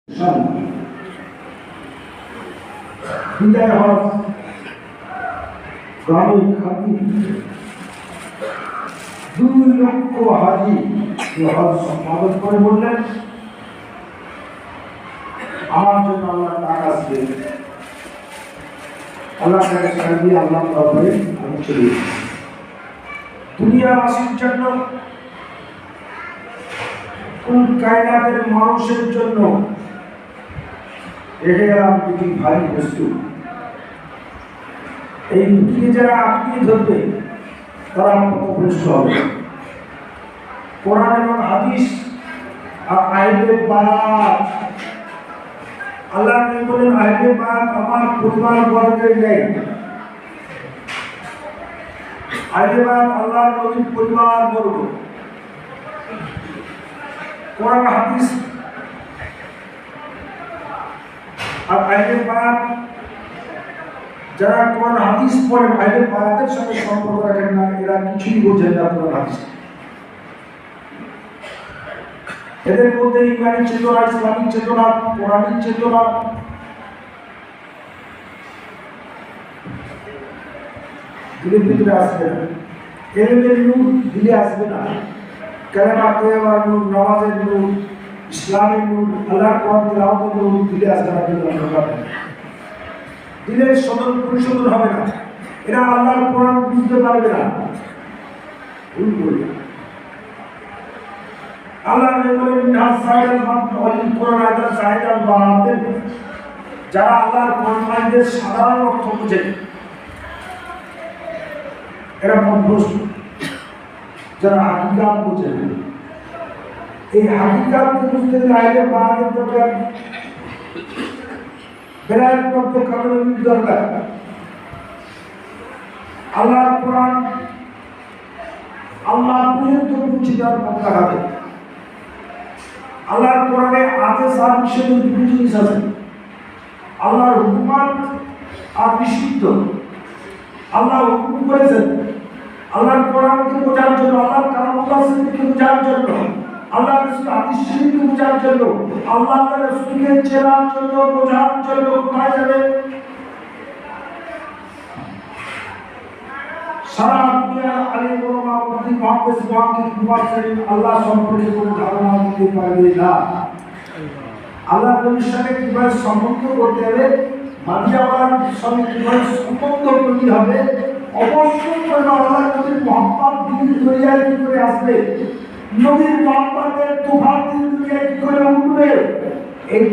বিদায় হজ গ্রামে খাতি 2 লক্ষ হাজি হজ সম্পাদন করে বললেন, আমার জন্য আল্লাহ টাকা আছে, আল্লাহ টাকা ছাড় দিয়ে আল্লাহ দরবারে আমি চলে গেছি। দুনিয়াবাসীর জন্য, কোন কায়নাতের মানুষের জন্য রেখে গেলাম দুটি ভারী বস্তু। এই দুটিকে যারা আঁকড়িয়ে ধরবে তারা পথভ্রষ্ট হবে। কোরআন এবং হাদিস আর আহলে বায়াত। আল্লাহ নবী বলেন, আহলে বায়াত আমার পরিবার বর্গের নেই। আহলে বায়াত আল্লাহর নবীর পরিবার বর্গ। কোরআন হাদিস আর আহলে বায়াত যারা কোরআন হাদিস পড়েন, আহলে বায়াতের সাথে সম্পর্ক রাখেন না, এরা কিছুই বোঝেন না কোরআন হাদিস। এদের মধ্যে ইমানি চেতনা, ইসলামিক চেতনা, কোরআনিক চেতনা দিলের ভিতরে আসবে না। এলেমের নূর দিলে আসবে না। কালেমা তয়্যিবার নূর, নামাজের নূর, ইসলামের নূর, আল্লাহর কোরআন তিলাওয়াতের নূর দিলে আসবে না। দিলের সদর পরিশোধন হবে না। এরা আল্লাহর কোরআন বুঝতে পারবে না, ভুল করবে। আল্লাহ বলেন, যারা আল্লাহর কোরআনের সাধারণ অর্থ বুঝে এরা পথভ্রষ্ট। যারা হাকিকাত বুঝে, এই হাকিকাতকে বুঝতে গেলে আহলে বায়াতের দরকার, বেলায়েত প্রাপ্ত কামেলের দরকার। আল্লাহর কোরআন আল্লাহ পর্যন্ত পৌঁছে দেওয়ার কথা হবে। আল্লাহর কোরআনে আদেশ আর নিষেধ দুটি জিনিস আছে। আল্লাহর হুকুমাত আর নিষিদ্ধ। আল্লাহ হুকুম করেছেন আল্লাহর কোরআনকে বোঝার জন্য, আল্লাহর কালামুল্লাহ শরীফকে বোঝার জন্য, আল্লাহর হাদিস শরীফকে বোঝার জন্য, আল্লাহর রাসূলকে চেনার জন্য, বোঝার জন্য। কোথায় যাবে? সারা দুনিয়ার আলেম ওলামা মুফতি মুহাদ্দিস মুহাক্কিক মুফাসসিরিন আল্লাহ সম্পর্কে কোনো ধারণা দিতে পারবে না। আল্লাহ নবীর সাথে কিভাবে সম্পর্ক করতে হবে, মাদিয়াওয়ালার সঙ্গে কিভাবে সম্পর্ক করতে হবে, অবশ্যই করবে। আল্লাহ নবীর মহব্বত দিল দুনিয়ায় কি করে আসবে, নবীর মহব্বতের তুফান দিল দুনিয়ায় কি করে উঠবে, এই